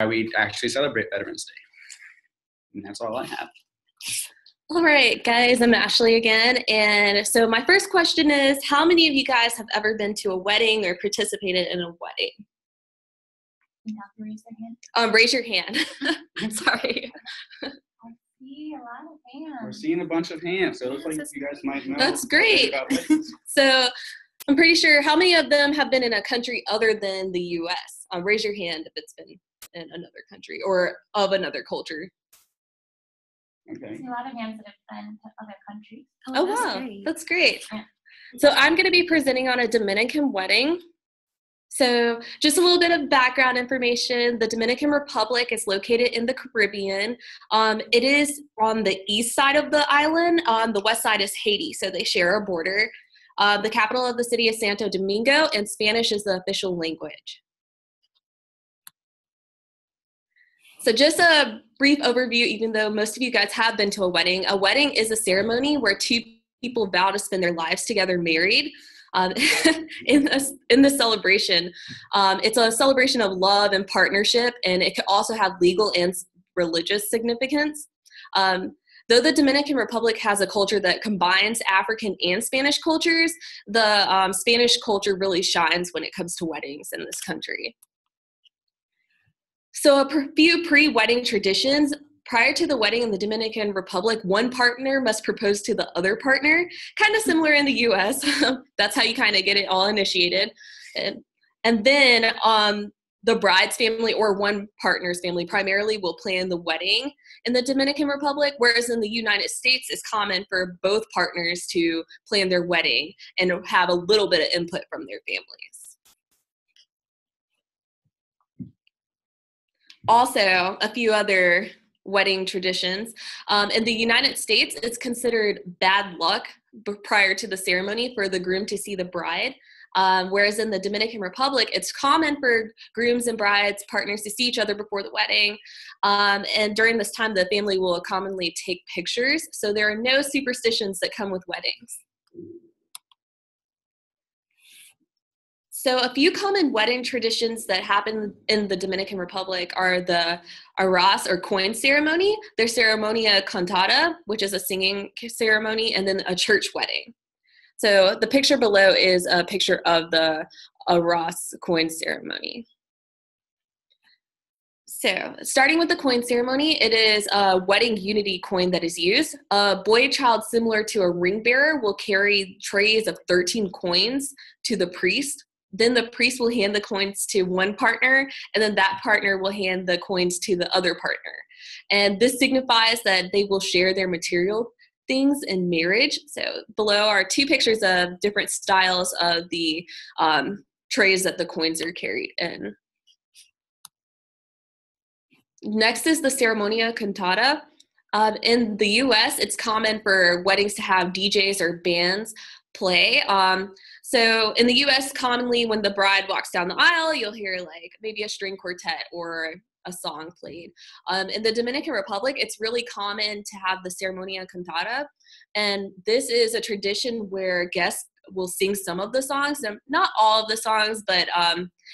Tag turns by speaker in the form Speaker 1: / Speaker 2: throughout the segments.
Speaker 1: we actually celebrate Veterans Day. And that's all I have.
Speaker 2: All right, guys, I'm Ashely again. And so my first question is, how many of you guys have ever been to a wedding or participated in a wedding?
Speaker 3: You have to raise your hand.
Speaker 2: Raise your hand. Sorry.
Speaker 3: I see a lot of hands.
Speaker 1: We're seeing a bunch of hands, so it looks like you guys might know.
Speaker 2: That's great.
Speaker 1: About weddings.
Speaker 2: So I'm pretty sure, how many of them have been in a country other than the U.S.? Raise your hand if it's been in another country or of another culture.
Speaker 1: Okay.
Speaker 3: I see a lot of hands that have been to other countries.
Speaker 2: Oh, wow. That's great. Yeah. So I'm going to be presenting on a Dominican wedding. So just a little bit of background information. The Dominican Republic is located in the Caribbean. It is on the east side of the island. The west side is Haiti, so they share a border. The capital of the city is Santo Domingo, and Spanish is the official language. So just a brief overview, even though most of you guys have been to a wedding is a ceremony where two people vow to spend their lives together married. In the celebration, it's a celebration of love and partnership, and it can also have legal and religious significance. Though the Dominican Republic has a culture that combines African and Spanish cultures, the Spanish culture really shines when it comes to weddings in this country. So a few pre-wedding traditions. Prior to the wedding in the Dominican Republic, one partner must propose to the other partner, kind of similar in the US. That's how you kind of get it all initiated. And then the bride's family or one partner's family primarily will plan the wedding in the Dominican Republic, whereas in the United States, it's common for both partners to plan their wedding and have a little bit of input from their families. Also, a few other wedding traditions. In the United States, it's considered bad luck prior to the ceremony for the groom to see the bride. Whereas in the Dominican Republic, it's common for grooms and brides, partners to see each other before the wedding. And during this time, the family will commonly take pictures. So there are no superstitions that come with weddings. So a few common wedding traditions that happen in the Dominican Republic are the arras or coin ceremony, their ceremonia cantada, which is a singing ceremony, and then a church wedding. So the picture below is a picture of the arras coin ceremony. So starting with the coin ceremony, it is a wedding unity coin that is used. A boy child similar to a ring bearer will carry trays of 13 coins to the priest. Then the priest will hand the coins to one partner, and then that partner will hand the coins to the other partner. And this signifies that they will share their material things in marriage. So below are two pictures of different styles of the trays that the coins are carried in. Next is the ceremonia cantada. In the US, it's common for weddings to have DJs or bands play. So in the US, commonly when the bride walks down the aisle, you'll hear like maybe a string quartet or a song played. In the Dominican Republic, it's really common to have the ceremonia cantada. And this is a tradition where guests will sing some of the songs, not all of the songs, but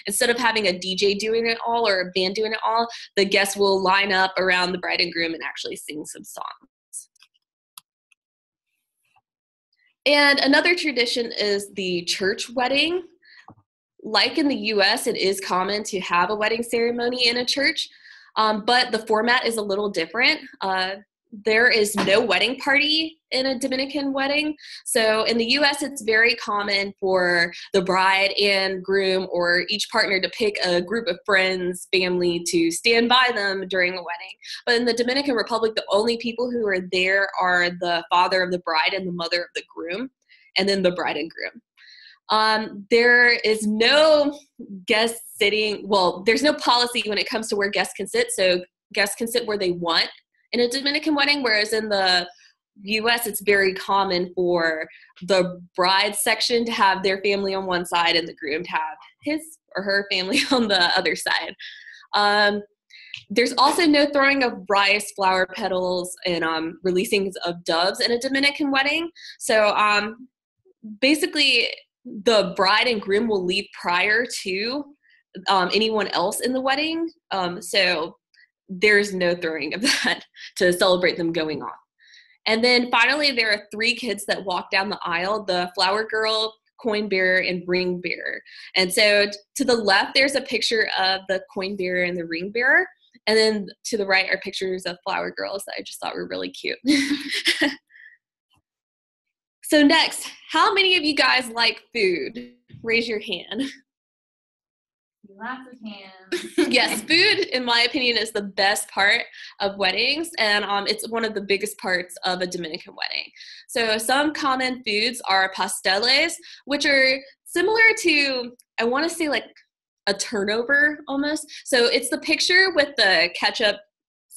Speaker 2: instead of having a DJ doing it all or a band doing it all, the guests will line up around the bride and groom and actually sing some songs. And another tradition is the church wedding. Like in the US, it is common to have a wedding ceremony in a church, but the format is a little different. There is no wedding party in a Dominican wedding. So in the US, it's very common for the bride and groom or each partner to pick a group of friends, family to stand by them during a wedding. But in the Dominican Republic, the only people who are there are the father of the bride and the mother of the groom, and then the bride and groom. There is no guest sitting, well, there's no policy when it comes to where guests can sit. So guests can sit where they want in a Dominican wedding, whereas in the US, it's very common for the bride section to have their family on one side and the groom to have his or her family on the other side. There's also no throwing of rice, flower petals, and releasing of doves in a Dominican wedding. So basically, the bride and groom will leave prior to anyone else in the wedding. So there's no throwing of that to celebrate them going off. And then finally, there are 3 kids that walk down the aisle: the flower girl, coin bearer, and ring bearer. And so to the left, there's a picture of the coin bearer and the ring bearer. And then to the right are pictures of flower girls that I just thought were really cute. So next, how many of you guys like food? Raise your hand.
Speaker 3: Lots of hands.
Speaker 2: Yes, food, in my opinion, is the best part of weddings, and it's one of the biggest parts of a Dominican wedding. So some common foods are pasteles, which are similar to, I want to say, like a turnover almost. So it's the picture with the ketchup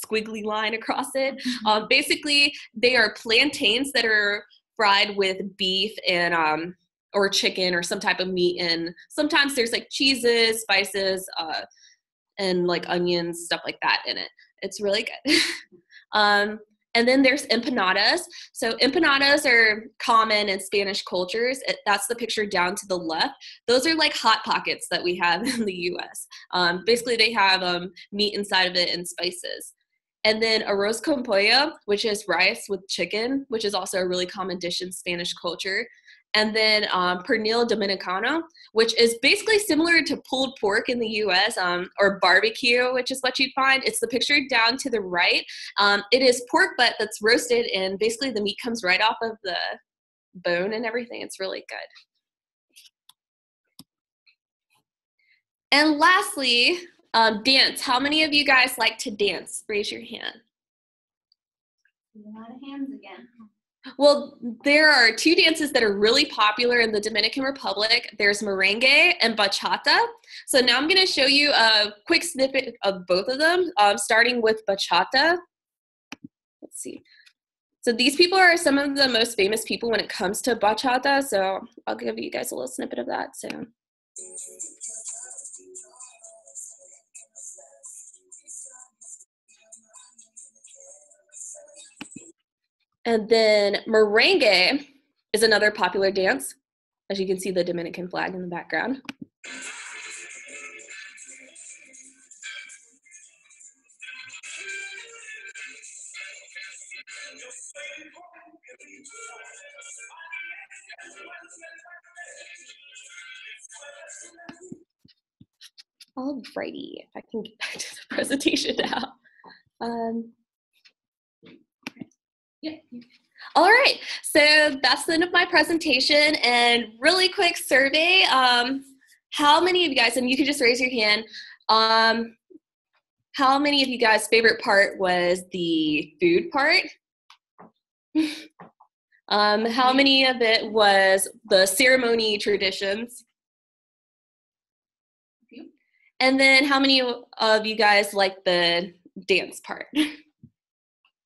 Speaker 2: squiggly line across it. Basically, they are plantains that are fried with beef and or chicken or some type of meat, and sometimes there's like cheeses, spices, and like onions, stuff like that in it. It's really good. And then there's empanadas. So empanadas are common in Spanish cultures. That's the picture down to the left. Those are like Hot Pockets that we have in the US. Basically, they have meat inside of it and spices. And then arroz con pollo, which is rice with chicken, which is also a really common dish in Spanish culture. And then pernil dominicano, which is basically similar to pulled pork in the US, or barbecue, which is what you'd find. It's the picture down to the right. It is pork butt that's roasted, and basically the meat comes right off of the bone and everything. It's really good. And lastly, dance. How many of you guys like to dance? Raise your hand.
Speaker 3: A lot of hands again.
Speaker 2: Well, there are 2 dances that are really popular in the Dominican Republic. There's merengue and bachata. So now I'm going to show you a quick snippet of both of them, starting with bachata. Let's see. So these people are some of the most famous people when it comes to bachata. So I'll give you guys a little snippet of that. So. And then merengue is another popular dance. As you can see, the Dominican flag in the background. Alrighty, if I can get back to the presentation now.
Speaker 3: Yeah.
Speaker 2: All right, so that's the end of my presentation, and really quick survey. How many of you guys, and you can just raise your hand, how many of you guys' favorite part was the food part? How many of it was the ceremony traditions? And then how many of you guys like the dance part?